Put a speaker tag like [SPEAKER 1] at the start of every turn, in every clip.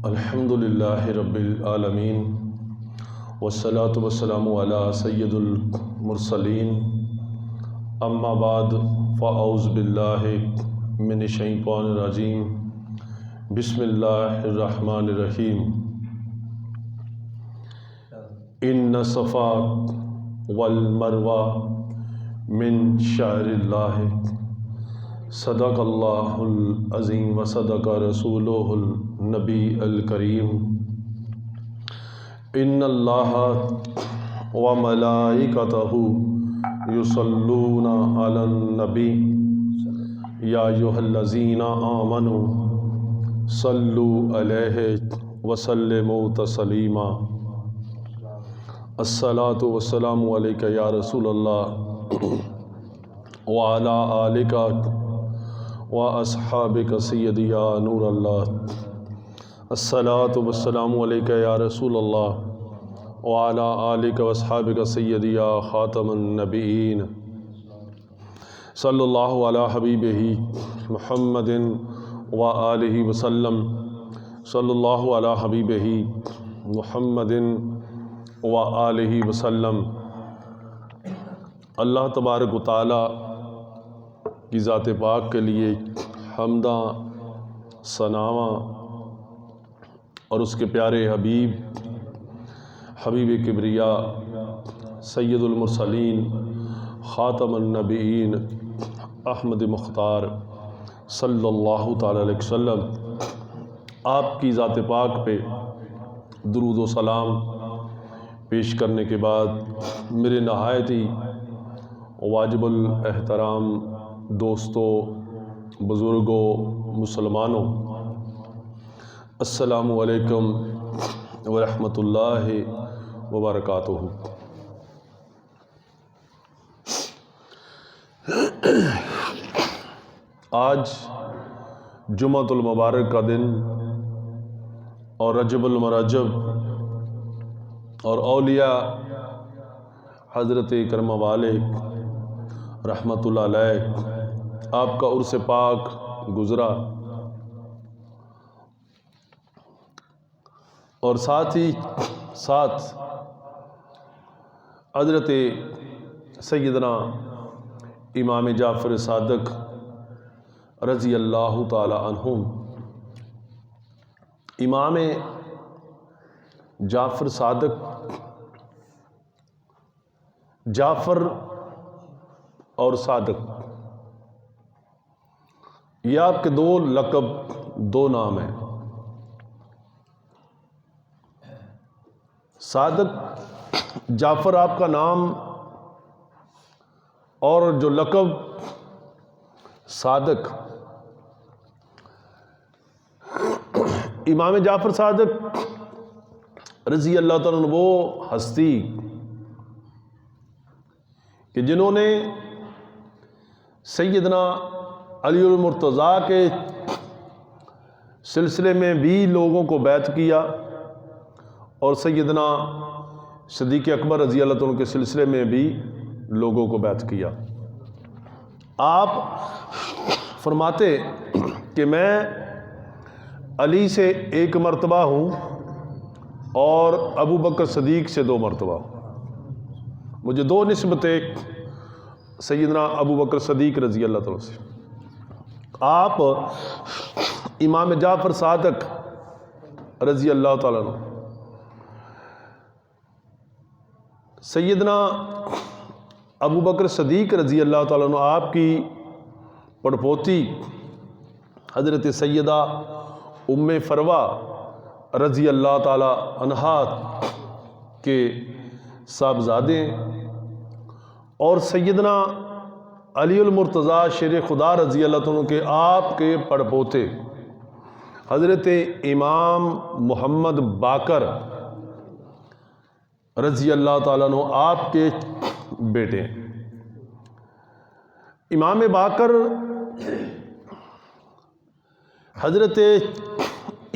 [SPEAKER 1] الحمد للہ رب العالمین والصلاة والسلام علی سید المرسلین اما بعد فاعوذ باللہ من الشیطان الرجیم بسم اللہ الرحمن الرحیم ان الصفا والمروہ من شعائر اللہ صدق اللہ العظیم وصدق رسولہ النبی الکریم ان اللہ وملائکتہ یصلون علی النبی یا ایھا الذین آمنوا صلوا علیہ وسلموا تسلیما الصلاۃ والسلام علیک یا رسول اللہ وعلی آلک وَأَصْحَابِكَ سَيِّدِي يَا نُورَ اللّہ الصلاۃ والسلام علیک یا رسول اللہ وعلی آلک وَأَصْحَابِكَ سَيِّدِي يَا خاتم النبیین صلی اللہ علی حبیبہ محمد وآلہ وسلم صلی اللہ علی حبیبہ محمد وآلہ وسلم۔ اللہ تبارک و تعالی کی ذات پاک کے لیے حمداں ثناواں اور اس کے پیارے حبیب کبریا سید المرسلین خاتم النبیین احمد مختار صلی اللہ تعالی علیہ وسلم آپ کی ذات پاک پہ درود و سلام پیش کرنے کے بعد میرے نہایت ہی واجب الاحترام دوستوں، بزرگوں، مسلمانوں، السلام علیکم ورحمۃ اللہ وبرکاتہ۔ آج جمعۃ المبارک کا دن اور رجب المرجب اور اولیاء حضرت کرم والے رحمۃ اللہ علیہ آپ کا عرس پاک گزرا، اور ساتھ ہی ساتھ حضرت سیدنا امام جعفر صادق رضی اللہ تعالی عنہم، امام جعفر صادق، جعفر اور صادق یہ آپ کے دو لقب، دو نام ہیں۔ صادق جعفر آپ کا نام، اور جو لقب صادق، امام جعفر صادق رضی اللہ تعالیٰ عنہ وہ ہستی کہ جنہوں نے سیدنا علی المرتضیٰ کے سلسلے میں بھی لوگوں کو بیعت کیا، اور سیدنا صدیق اکبر رضی اللہ عنہ کے سلسلے میں بھی لوگوں کو بیعت کیا۔ آپ فرماتے کہ میں علی سے ایک مرتبہ ہوں اور ابو بکر صدیق سے دو مرتبہ ہوں، مجھے دو نسبتیں سیدنا ابو بکر صدیق رضی اللہ تعالیٰ سے۔ آپ امام جعفر صادق رضی اللہ تعالیٰ عنہ سیدنا ابو بکر صدیق رضی اللہ تعالیٰ عنہ آپ کی پڑپوتی حضرت سیدہ ام فروہ رضی اللہ تعالیٰ عنہا کے صاحبزادے، اور سیدنا علی المرتضیٰ شیر خدا رضی اللہ عنہ کے آپ کے پڑپوتے حضرت امام محمد باقر رضی اللہ تعالیٰ عنہ آپ کے بیٹے ہیں۔ امام باقر حضرت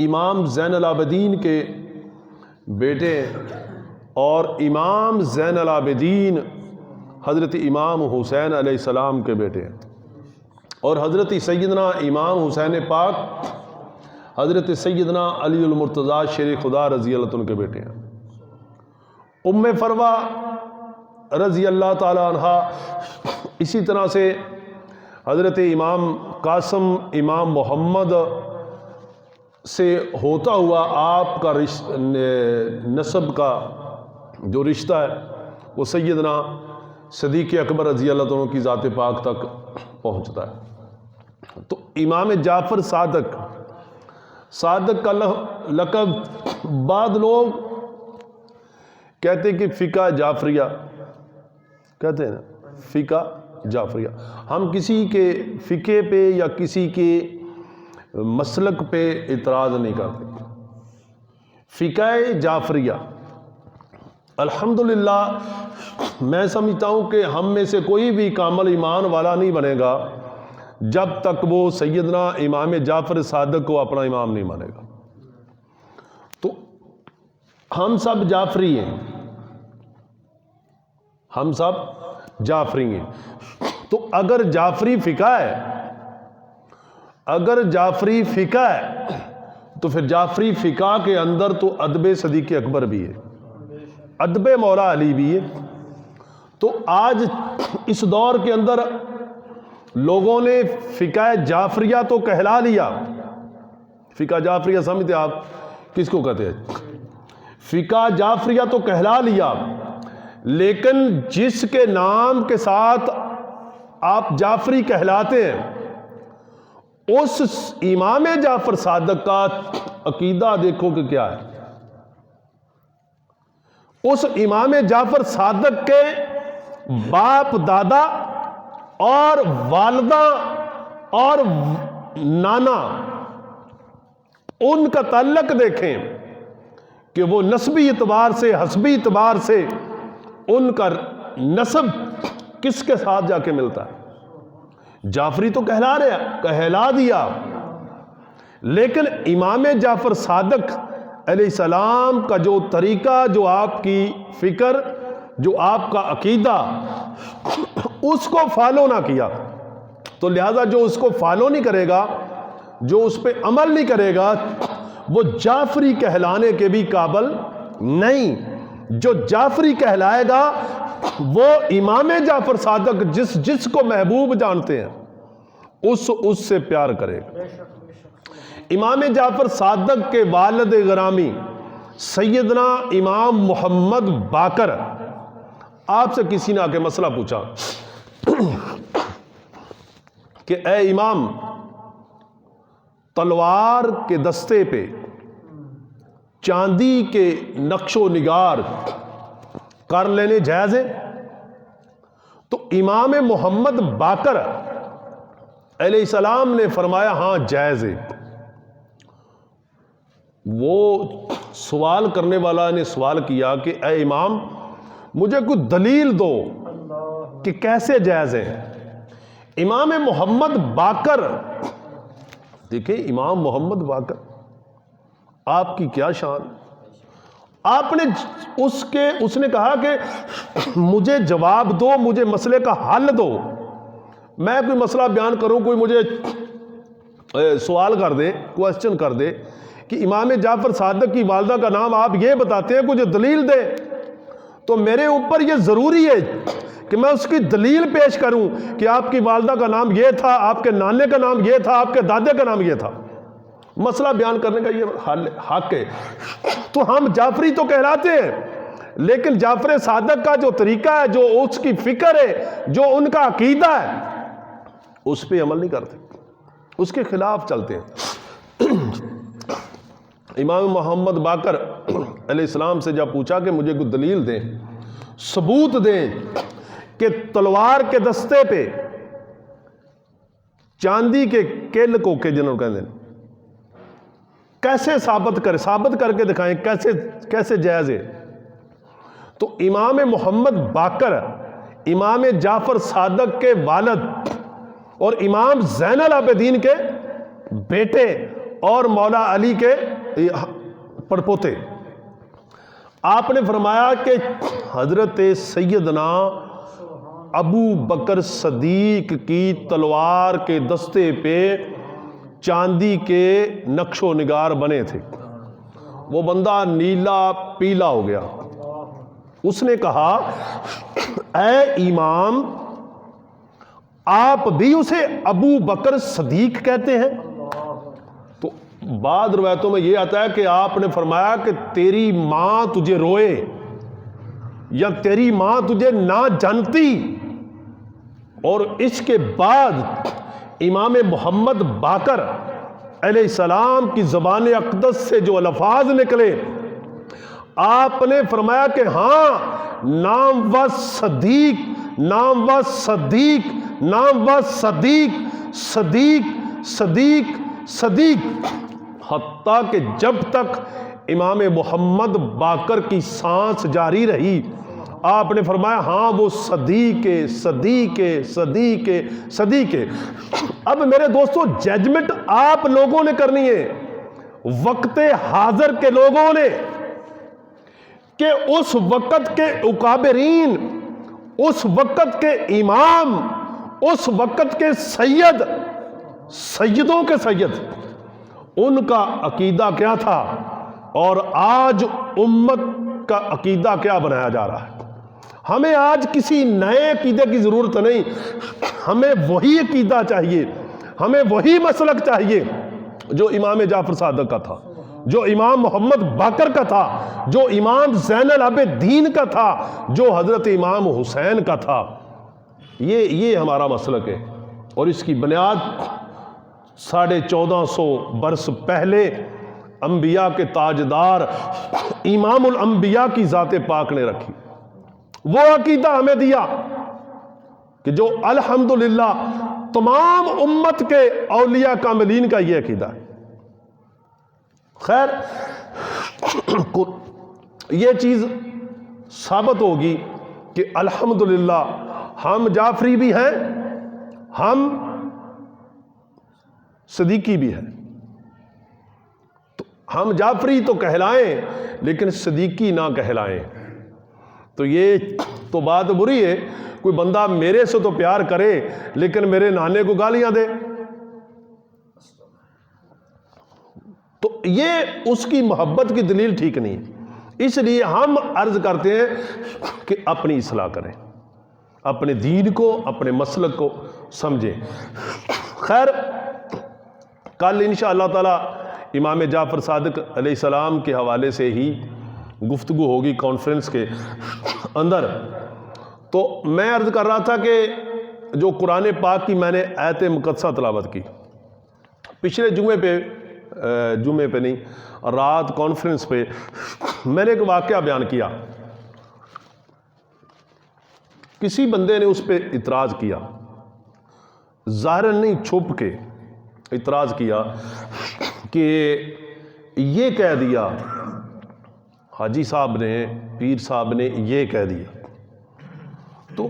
[SPEAKER 1] امام زین العابدین کے بیٹے، اور امام زین العابدین حضرت امام حسین علیہ السلام کے بیٹے ہیں، اور حضرت سیدنا امام حسین پاک حضرت سیدنا علی المرتضیٰ شیر خدا رضی اللہ عنہ کے بیٹے ہیں. ام فروہ رضی اللہ تعالی عنہ، اسی طرح سے حضرت امام قاسم امام محمد سے ہوتا ہوا آپ کا نسب کا جو رشتہ ہے وہ سیدنا صدیق اکبر رضی اللہ عنہ کی ذات پاک تک پہنچتا ہے. تو امام جعفر صادق کا لقب بعض لوگ کہتے ہیں کہ فقہ جعفریہ کہتے ہیں نا، فقہ جعفریہ. ہم کسی کے فقہ پہ یا کسی کے مسلک پہ اعتراض نہیں کرتے. فقہ جعفریہ الحمدللہ میں سمجھتا ہوں کہ ہم میں سے کوئی بھی کامل ایمان والا نہیں بنے گا جب تک وہ سیدنا امام جعفر صادق کو اپنا امام نہیں مانے گا. تو ہم سب جعفری ہیں، ہم سب جعفری ہیں. تو اگر جعفری فقہ ہے تو پھر جعفری فقہ کے اندر تو ادب صدیق اکبر بھی ہے، ادب مولا علی بھی ہے. تو آج اس دور کے اندر لوگوں نے فقہ جعفریہ تو کہلا لیا. فقہ جعفریہ سمجھتے آپ کس کو کہتے ہیں؟ فقہ جعفریہ تو کہلا لیا، لیکن جس کے نام کے ساتھ آپ جعفری کہلاتے ہیں اس امام جعفر صادق کا عقیدہ دیکھو کہ کیا ہے. اس امام جعفر صادق کے باپ دادا اور والدہ اور نانا، ان کا تعلق دیکھیں کہ وہ نسبی اعتبار سے حسبی اعتبار سے ان کا نسب کس کے ساتھ جا کے ملتا ہے. جعفری تو کہلا دیا، لیکن امام جعفر صادق علیہ السلام کا جو طریقہ، جو آپ کی فکر، جو آپ کا عقیدہ، اس کو فالو نہ کیا. تو لہذا جو اس کو فالو نہیں کرے گا، جو اس پہ عمل نہیں کرے گا، وہ جعفری کہلانے کے بھی قابل نہیں. جو جعفری کہلائے گا وہ امام جعفر صادق جس کو محبوب جانتے ہیں اس سے پیار کرے گا. امام جعفر صادق کے والد گرامی سیدنا امام محمد باقر، آپ سے کسی نے آ کے مسئلہ پوچھا کہ اے امام، تلوار کے دستے پہ چاندی کے نقش و نگار کر لینے جائز ہے؟ تو امام محمد باقر علیہ السلام نے فرمایا ہاں جائز ہے. وہ سوال کرنے والا نے سوال کیا کہ اے امام مجھے کوئی دلیل دو کہ کیسے جائز ہے. امام محمد باقر، دیکھیں امام محمد باقر، آپ کی کیا شان. آپ نے اس نے کہا کہ مجھے جواب دو، مجھے مسئلے کا حل دو. میں کوئی مسئلہ بیان کروں، کوئی مجھے سوال کر دے، کوسچن کر دے کہ امام جعفر صادق کی والدہ کا نام آپ یہ بتاتے ہیں، کچھ دلیل دے، تو میرے اوپر یہ ضروری ہے کہ میں اس کی دلیل پیش کروں کہ آپ کی والدہ کا نام یہ تھا، آپ کے نانے کا نام یہ تھا، آپ کے دادے کا نام یہ تھا. مسئلہ بیان کرنے کا یہ حق ہے. تو ہم جعفری تو کہلاتے ہیں، لیکن جعفر صادق کا جو طریقہ ہے، جو اس کی فکر ہے، جو ان کا عقیدہ ہے، اس پہ عمل نہیں کرتے، اس کے خلاف چلتے ہیں. امام محمد باقر علیہ السلام سے جب پوچھا کہ مجھے کوئی دلیل دیں، ثبوت دیں کہ تلوار کے دستے پہ چاندی کے کل کو کہ جنہوں کہتے ہیں کیسے ثابت کر کے دکھائیں کیسے جائز ہے. تو امام محمد باقر امام جعفر صادق کے والد اور امام زین العابدین کے بیٹے اور مولا علی کے پڑپوتے. آپ نے فرمایا کہ حضرت سیدنا ابو بکر صدیق کی تلوار کے دستے پہ چاندی کے نقش و نگار بنے تھے، وہ بندہ نیلا پیلا ہو گیا۔ اس نے کہا اے امام، آپ بھی اسے ابو بکر صدیق کہتے ہیں؟ تو بعض روایتوں میں یہ آتا ہے کہ آپ نے فرمایا کہ تیری ماں تجھے روئے یا تیری ماں تجھے نہ جانتی۔ اور اس کے بعد امام محمد باقر علیہ السلام کی زبان اقدس سے جو الفاظ نکلے، آپ نے فرمایا کہ ہاں، نام و صدیق، نام و صدیق، نام و صدیق، صدیق صدیق صدیق، حتیٰ کہ جب تک امام محمد باقر کی سانس جاری رہی آپ نے فرمایا ہاں وہ صدیق صدیق صدیق صدیق۔ اب میرے دوستو، ججمنٹ آپ لوگوں نے کرنی ہے، وقت حاضر کے لوگوں نے، کہ اس وقت کے اکابرین، اس وقت کے امام، اس وقت کے سید، سیدوں کے سید، ان کا عقیدہ کیا تھا اور آج امت کا عقیدہ کیا بنایا جا رہا ہے۔ ہمیں آج کسی نئے عقیدے کی ضرورت نہیں، ہمیں وہی عقیدہ چاہیے، ہمیں وہی مسلک چاہیے جو امام جعفر صادق کا تھا، جو امام محمد باقر کا تھا، جو امام زین العابدین کا تھا، جو حضرت امام حسین کا تھا۔ یہ ہمارا مسلک ہے، اور اس کی بنیاد 1450 برس پہلے انبیاء کے تاجدار امام الانبیاء کی ذات پاک نے رکھی۔ وہ عقیدہ ہمیں دیا کہ جو الحمدللہ تمام امت کے اولیاء کاملین کا یہ عقیدہ ہے۔ خیر، یہ چیز ثابت ہوگی کہ الحمدللہ ہم جعفری بھی ہیں، ہم صدیقی بھی ہیں۔ تو ہم جعفری تو کہلائیں لیکن صدیقی نہ کہلائیں، تو یہ تو بات بری ہے۔ کوئی بندہ میرے سے تو پیار کرے لیکن میرے نانے کو گالیاں دے، تو یہ اس کی محبت کی دلیل ٹھیک نہیں۔ اس لیے ہم عرض کرتے ہیں کہ اپنی اصلاح کریں، اپنے دین کو، اپنے مسلک کو سمجھیں۔ خیر، کل انشاءاللہ تعالی امام جعفر صادق علیہ السلام کے حوالے سے ہی گفتگو ہوگی کانفرنس کے اندر۔ تو میں عرض کر رہا تھا کہ جو قرآن پاک کی میں نے آیت مقدسہ تلاوت کی پچھلے جمعے پہ نہیں، رات کانفرنس پہ میں نے ایک واقعہ بیان کیا۔ کسی بندے نے اس پہ اعتراض کیا، ظاہراً نہیں، چھپ کے اعتراض کیا کہ یہ کہہ دیا حاجی صاحب نے، پیر صاحب نے یہ کہہ دیا۔ تو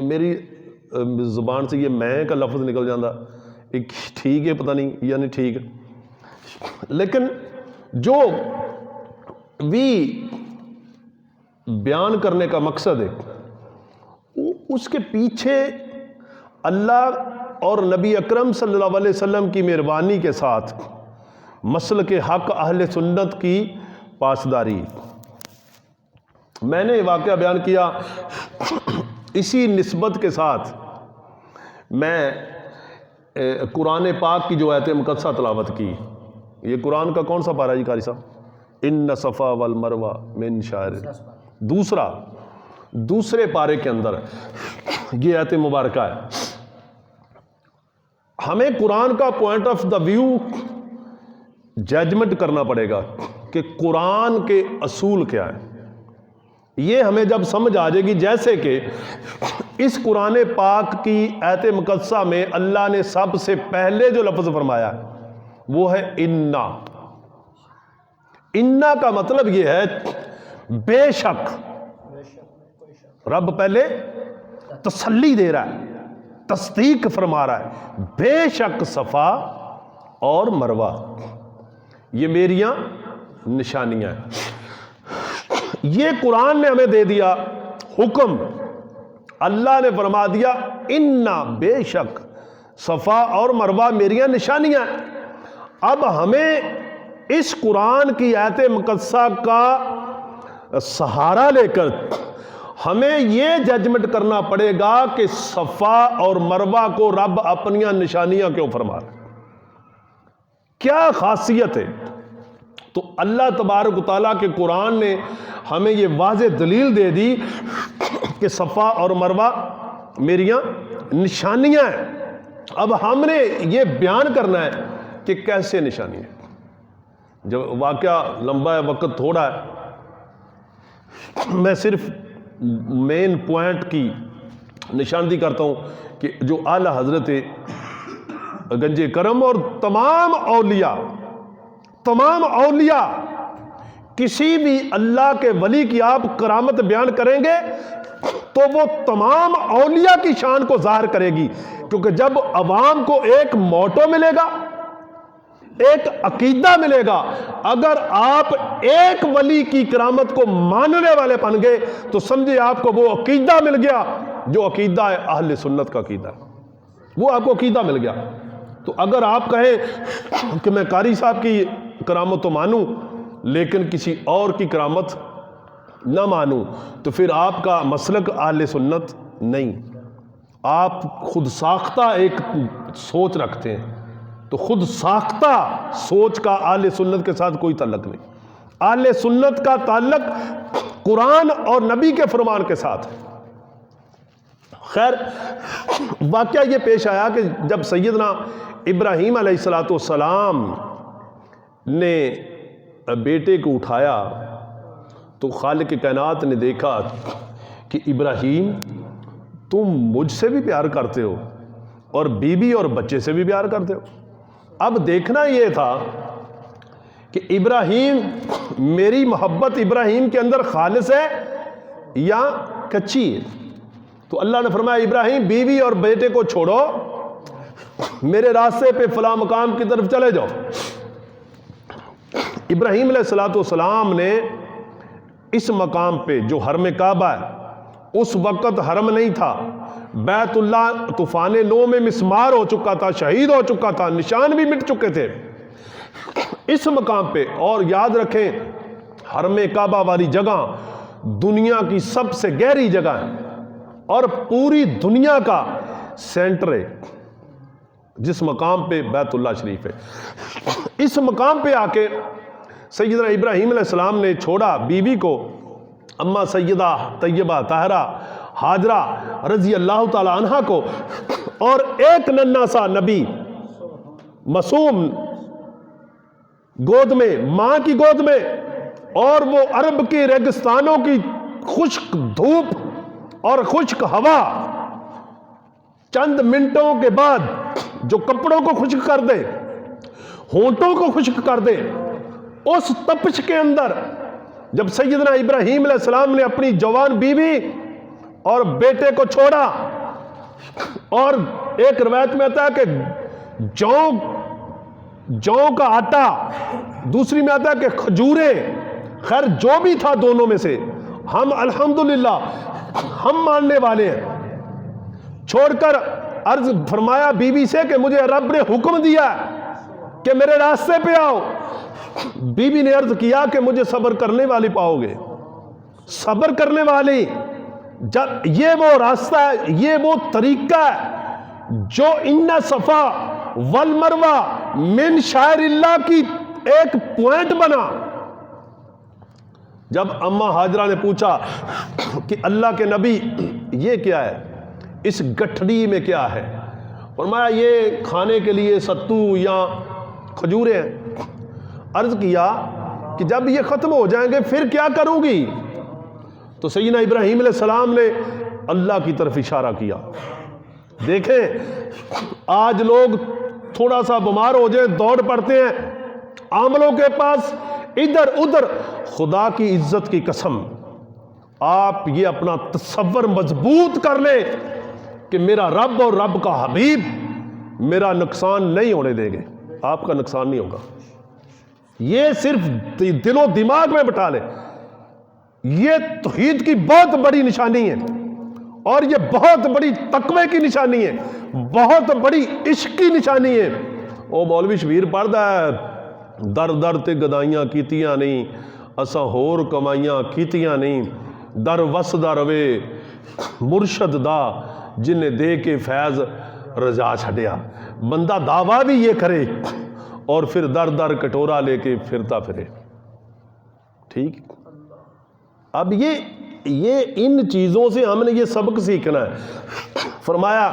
[SPEAKER 1] میری زبان سے یہ میں کا لفظ نکل جاندہ، ایک ٹھیک ہے پتہ نہیں یعنی ٹھیک، لیکن جو بھی بیان کرنے کا مقصد ہے اس کے پیچھے اللہ اور نبی اکرم صلی اللہ علیہ وسلم کی مہربانی کے ساتھ مسلک حق اہل سنت کی پاسداری۔ میں نے واقعہ بیان کیا، اسی نسبت کے ساتھ میں قرآن پاک کی جو آیت مقدسہ تلاوت کی۔ یہ قرآن کا کون سا پارہ جی قاری صاحب؟ ان صفا والمروہ من شعائر، دوسرے پارے کے اندر یہ آیت مبارکہ ہے۔ ہمیں قرآن کا point of the view judgement کرنا پڑے گا کہ قرآن کے اصول کیا ہیں۔ یہ ہمیں جب سمجھ آ جائے گی، جیسے کہ اس قرآن پاک کی آیت مقدسہ میں اللہ نے سب سے پہلے جو لفظ فرمایا ہے وہ ہے انا۔ انا کا مطلب یہ ہے بے شک، رب پہلے تسلی دے رہا ہے، تصدیق فرما رہا ہے، بے شک صفا اور مروہ یہ میریاں نشانیاں ہیں۔ یہ قرآن نے ہمیں دے دیا حکم، اللہ نے فرما دیا انا، بے شک صفا اور مروہ میری نشانیاں ہیں۔ اب ہمیں اس قرآن کی آیت مقدسہ کا سہارا لے کر ہمیں یہ ججمنٹ کرنا پڑے گا کہ صفا اور مروہ کو رب اپنی نشانیاں کیوں فرما رہے، کیا خاصیت ہے؟ تو اللہ تبارک و تعالیٰ کے قرآن نے ہمیں یہ واضح دلیل دے دی کہ صفا اور مروہ میریاں نشانیاں ہیں۔ اب ہم نے یہ بیان کرنا ہے کہ کیسے نشانیاں، جب واقعہ لمبا ہے، وقت تھوڑا ہے، میں صرف مین پوائنٹ کی نشاندہی کرتا ہوں کہ جو اعلی حضرت گنج کرم اور تمام اولیاء کسی بھی اللہ کے ولی کی آپ کرامت بیان کریں گے تو وہ تمام اولیاء کی شان کو ظاہر کرے گی، کیونکہ جب عوام کو ایک موٹو ملے گا، ایک عقیدہ ملے گا، اگر آپ ایک ولی کی کرامت کو ماننے والے بن گئے تو سمجھے آپ کو وہ عقیدہ مل گیا جو عقیدہ ہے اہل سنت کا عقیدہ ہے، وہ آپ کو عقیدہ مل گیا۔ تو اگر آپ کہیں کہ میں قاری صاحب کی کرامت تو مانوں لیکن کسی اور کی کرامت نہ مانوں، تو پھر آپ کا مسلک اہل سنت نہیں، آپ خود ساختہ ایک سوچ رکھتے ہیں، تو خود ساختہ سوچ کا اہل سنت کے ساتھ کوئی تعلق نہیں۔ اہل سنت کا تعلق قرآن اور نبی کے فرمان کے ساتھ ہے۔ خیر، واقعہ یہ پیش آیا کہ جب سیدنا ابراہیم علیہ السلام نے بیٹے کو اٹھایا تو خالق کائنات نے دیکھا کہ ابراہیم تم مجھ سے بھی پیار کرتے ہو اور بیوی اور بچے سے بھی پیار کرتے ہو۔ اب دیکھنا یہ تھا کہ ابراہیم، میری محبت ابراہیم کے اندر خالص ہے یا کچی ہے؟ تو اللہ نے فرمایا ابراہیم بیوی اور بیٹے کو چھوڑو، میرے راستے پہ فلاں مقام کی طرف چلے جاؤ۔ ابراہیم علیہ السلام نے اس مقام پہ جو حرم کعبہ ہے، اس وقت حرم نہیں تھا، بیت اللہ طوفان نو میں مسمار ہو چکا تھا، شہید ہو چکا تھا، نشان بھی مٹ چکے تھے۔ اس مقام پہ، اور یاد رکھیں حرم کعبہ والی جگہ دنیا کی سب سے گہری جگہ ہے اور پوری دنیا کا سینٹر ہے، جس مقام پہ بیت اللہ شریف ہے۔ اس مقام پہ آ کے سیدنا ابراہیم علیہ السلام نے چھوڑا بیوی کو، اما سیدہ طیبہ طاہرہ ہاجرہ رضی اللہ تعالی عنہا کو، اور ایک ننھا سا نبی معصوم گود میں، ماں کی گود میں، اور وہ عرب کے ریگستانوں کی خشک دھوپ اور خشک ہوا چند منٹوں کے بعد جو کپڑوں کو خشک کر دے، ہونٹوں کو خشک کر دے، اس تپش کے اندر جب سیدنا ابراہیم علیہ السلام نے اپنی جوان بیوی اور بیٹے کو چھوڑا، اور ایک روایت میں آتا ہے کہ جو کا آٹا، دوسری میں آتا ہے کہ کھجوریں، خیر جو بھی تھا دونوں میں سے، ہم الحمدللہ ہم ماننے والے ہیں، چھوڑ کر عرض فرمایا بیوی سے کہ مجھے رب نے حکم دیا کہ میرے راستے پہ آؤ۔ بیوی نے عرض کیا کہ مجھے صبر کرنے والی پاؤ گے، صبر کرنے والی، جب یہ وہ راستہ ہے، یہ وہ طریقہ ہے جو ان صفا والمروہ من شعائر اللہ کی ایک پوائنٹ بنا۔ جب اما ہاجرہ نے پوچھا کہ اللہ کے نبی یہ کیا ہے، اس گٹھڑی میں کیا ہے؟ فرمایا یہ کھانے کے لیے ستو یا کھجوریں ہیں۔ عرض کیا کہ جب یہ ختم ہو جائیں گے پھر کیا کروں گی؟ تو سیدنا ابراہیم علیہ السلام نے اللہ کی طرف اشارہ کیا۔ دیکھیں آج لوگ تھوڑا سا بیمار ہو جائیں دوڑ پڑتے ہیں عاملوں کے پاس ادھر ادھر۔ خدا کی عزت کی قسم آپ یہ اپنا تصور مضبوط کر لیں کہ میرا رب اور رب کا حبیب میرا نقصان نہیں ہونے دیں گے، آپ کا نقصان نہیں ہوگا۔ یہ صرف دل و دماغ میں بٹھا لیں، یہ توحید کی بہت بڑی نشانی ہے۔ اور یہ بہت بڑی تقوی کی نشانی ہے، بہت بڑی عشق کی نشانی ہے۔ او مولوی شبیر پڑھدا ہے در در تے گدائیاں کیتیاں نہیں، اساں ہور کمائیاں کیتیاں نہیں، در وسدا روے مرشد دا جنہیں دے کے فیض رجا چھڈیا۔ بندہ دعویٰ بھی یہ کرے اور پھر در در کٹورا لے کے پھرتا پھرے۔ ٹھیک، اب یہ ان چیزوں سے ہم نے یہ سبق سیکھنا ہے۔ فرمایا،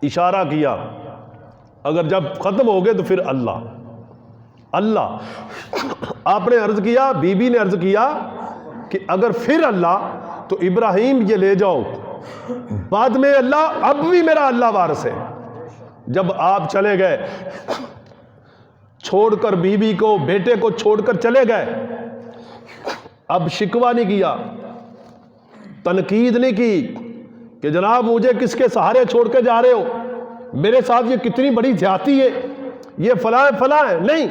[SPEAKER 1] اشارہ کیا، اگر جب ختم ہو گئے تو پھر اللہ آپ نے عرض کیا، بی بی نے عرض کیا کہ اگر پھر اللہ تو ابراہیم یہ لے جاؤ، بعد میں اللہ، اب بھی میرا اللہ وارث ہے۔ جب آپ چلے گئے چھوڑ کر بی بی کو، بیٹے کو چھوڑ کر چلے گئے، اب شکوہ نہیں کیا، تنقید نہیں کی کہ جناب مجھے کس کے سہارے چھوڑ کے جا رہے ہو، میرے ساتھ یہ کتنی بڑی زیادتی ہے، یہ فلاں فلاں ہے، نہیں۔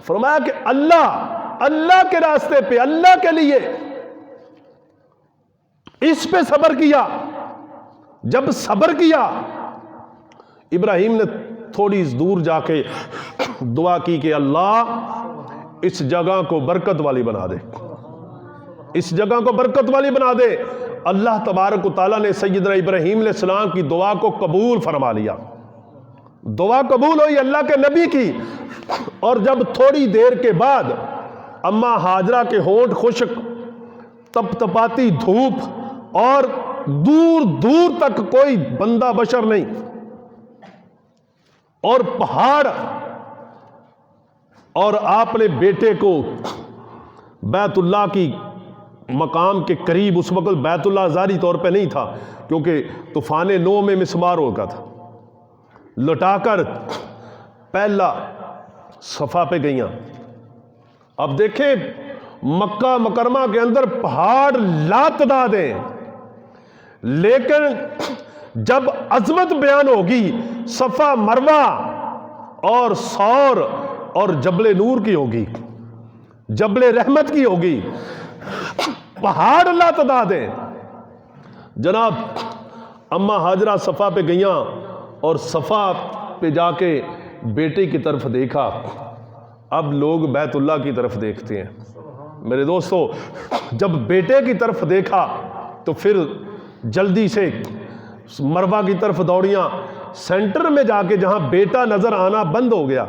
[SPEAKER 1] فرمایا کہ اللہ کے راستے پہ، اللہ کے لیے اس پہ صبر کیا۔ جب صبر کیا، ابراہیم نے تھوڑی دور جا کے دعا کی کہ اللہ اس جگہ کو برکت والی بنا دے، اس جگہ کو برکت والی بنا دے۔ اللہ تبارک و تعالیٰ نے سیدنا ابراہیم علیہ السلام کی دعا کو قبول فرما لیا، دعا قبول ہوئی اللہ کے نبی کی۔ اور جب تھوڑی دیر کے بعد اماں ہاجرہ کے ہونٹ خشک، تپ تپاتی دھوپ، اور دور دور تک کوئی بندہ بشر نہیں، اور پہاڑ، اور آپ نے بیٹے کو بیت اللہ کی مقام کے قریب، اس وقت بیت اللہ ظاہری طور پہ نہیں تھا کیونکہ طوفان نوح میں مسمار ہو گیا تھا، لٹا کر پہلا صفا پہ گئیاں۔ اب دیکھیں مکہ مکرمہ کے اندر پہاڑ لاتعداد ہیں، لیکن جب عظمت بیان ہوگی صفا مروہ اور صور اور جبل نور کی ہوگی، جبل رحمت کی ہوگی، پہاڑ لاتعداد ہیں۔ جناب اماں ہاجرہ صفا پہ گئیاں اور صفا پہ جا کے بیٹے کی طرف دیکھا۔ اب لوگ بیت اللہ کی طرف دیکھتے ہیں میرے دوستو، جب بیٹے کی طرف دیکھا تو پھر جلدی سے مروہ کی طرف دوڑیاں۔ سینٹر میں جا کے جہاں بیٹا نظر آنا بند ہو گیا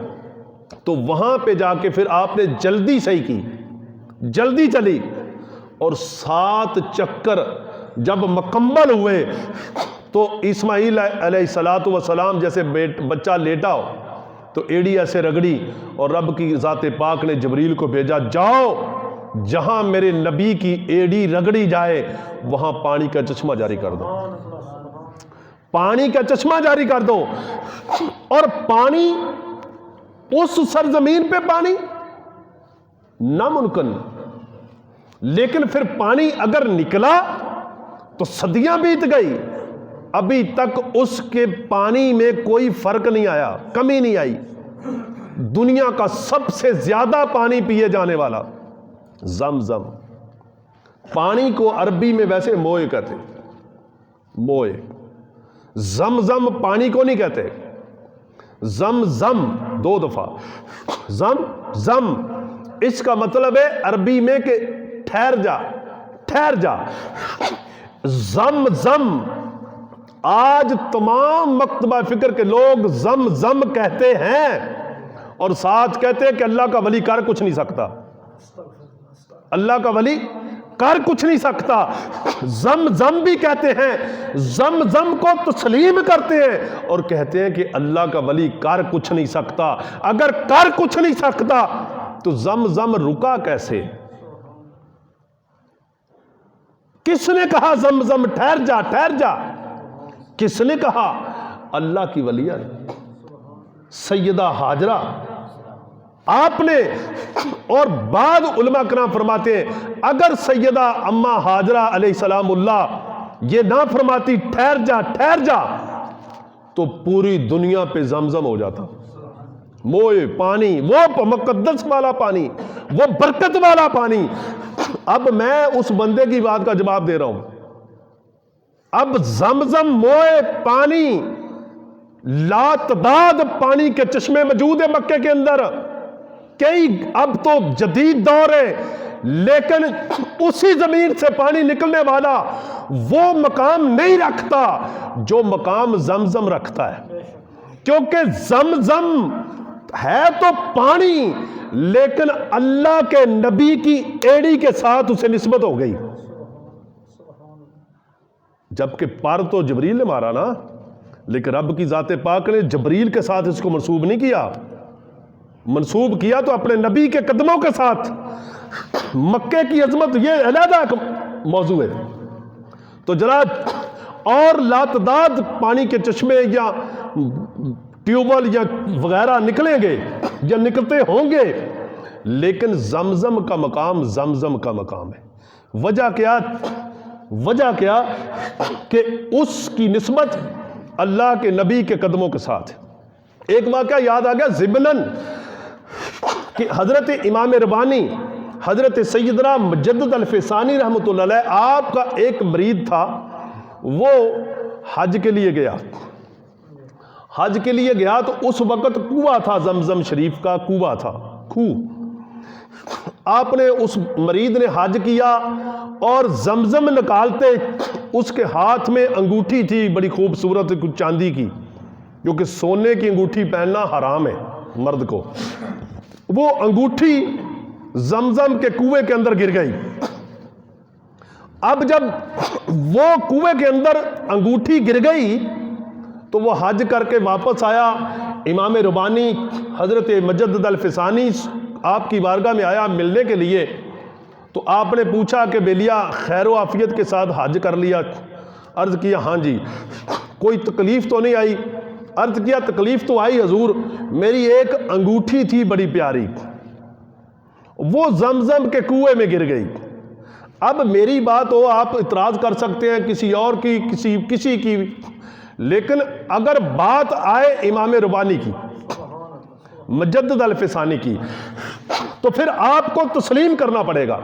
[SPEAKER 1] تو وہاں پہ جا کے پھر آپ نے جلدی صحیح کی، جلدی چلی، اور 7 چکر جب مکمل ہوئے تو اسماعیل علیہ السلام جیسے بچہ لیٹا ہو تو ایڑی ایسے رگڑی، اور رب کی ذات پاک نے جبریل کو بھیجا، جاؤ جہاں میرے نبی کی ایڑی رگڑی جائے وہاں پانی کا چشمہ جاری کر دو، پانی کا چشمہ جاری کر دو۔ اور پانی، اس سرزمین پہ پانی ناممکن، لیکن پھر پانی اگر نکلا تو صدیاں بیت گئی، ابھی تک اس کے پانی میں کوئی فرق نہیں آیا، کمی نہیں آئی۔ دنیا کا سب سے زیادہ پانی پیے جانے والا زمزم، پانی کو عربی میں ویسے موئے کہتے، موئے، زمزم پانی کو نہیں کہتے، زمزم 2 دفعہ، زم اس کا مطلب ہے عربی میں کہ ٹھہر جا، ٹھہر جا۔ زم آج تمام مکتبہ فکر کے لوگ زم کہتے ہیں اور ساتھ کہتے ہیں کہ اللہ کا ولی کر کچھ نہیں سکتا، اللہ کا ولی کر کچھ نہیں سکتا۔ زم بھی کہتے ہیں، زم کو تسلیم کرتے ہیں اور کہتے ہیں کہ اللہ کا ولی کر کچھ نہیں سکتا۔ اگر کر کچھ نہیں سکتا تو زم رکا کیسے؟ کس نے کہا زم ٹھہر جا، ٹھہر جا؟ کس نے کہا؟ اللہ کی ولیہ سیدہ ہاجرہ آپ نے۔ اور بعد علماء کرام فرماتے ہیں اگر سیدہ اماں ہاجرہ علیہ السلام اللہ یہ نہ فرماتی ٹھہر جا ٹھہر جا تو پوری دنیا پہ زمزم ہو جاتا، موئے پانی، وہ مقدس والا پانی، وہ برکت والا پانی۔ اب میں اس بندے کی بات کا جواب دے رہا ہوں اب زمزم موئے پانی، لاتعداد پانی کے چشمے موجود ہیں مکے کے اندر، کئی اب تو جدید دور ہے، لیکن اسی زمین سے پانی نکلنے والا وہ مقام نہیں رکھتا جو مقام زمزم رکھتا ہے، کیونکہ زمزم ہے تو پانی، لیکن اللہ کے نبی کی ایڑی کے ساتھ اسے نسبت ہو گئی، جبکہ پر تو جبریل نے مارا نا، لیکن رب کی ذات پاک نے جبریل کے ساتھ اس کو منسوب نہیں کیا، منسوب کیا تو اپنے نبی کے قدموں کے ساتھ۔ مکے کی عظمت یہ علیحدہ موضوع ہے۔ تو جناب اور لاتعداد پانی کے چشمے یا ٹیوبویل یا وغیرہ نکلیں گے یا نکلتے ہوں گے، لیکن زمزم کا مقام زمزم کا مقام ہے۔ وجہ کیا کہ اس کی نسبت اللہ کے نبی کے قدموں کے ساتھ۔ ایک واقعہ یاد آ گیا ضمناً کہ حضرت امام ربانی حضرت سیدنا مجدد الفسانی رحمۃ اللہ علیہ، آپ کا ایک مرید تھا، وہ حج کے لیے گیا، حج کے لیے گیا تو اس وقت کنواں تھا، زمزم شریف کا کنواں تھا، آپ نے اس مرید نے حج کیا اور زمزم نکالتے اس کے ہاتھ میں انگوٹھی تھی بڑی خوبصورت کچھ چاندی کی، کیونکہ سونے کی انگوٹھی پہننا حرام ہے مرد کو، وہ انگوٹھی زمزم کے کنویں کے اندر گر گئی۔ اب جب وہ کنویں کے اندر انگوٹھی گر گئی تو وہ حج کر کے واپس آیا، امام ربانی حضرت مجدد الفسانی آپ کی بارگاہ میں آیا ملنے کے لیے، تو آپ نے پوچھا کہ بیلیا خیر و عافیت کے ساتھ حج کر لیا؟ عرض کیا ہاں جی۔ کوئی تکلیف تو نہیں آئی؟ عرض کیا تکلیف تو آئی حضور، میری ایک انگوٹھی تھی بڑی پیاری، وہ زمزم کے کنویں میں گر گئی۔ اب میری بات ہو آپ اعتراض کر سکتے ہیں کسی اور کی، کسی کی، لیکن اگر بات آئے امام ربانی کی، مجدد الفسانی کی، تو پھر آپ کو تسلیم کرنا پڑے گا۔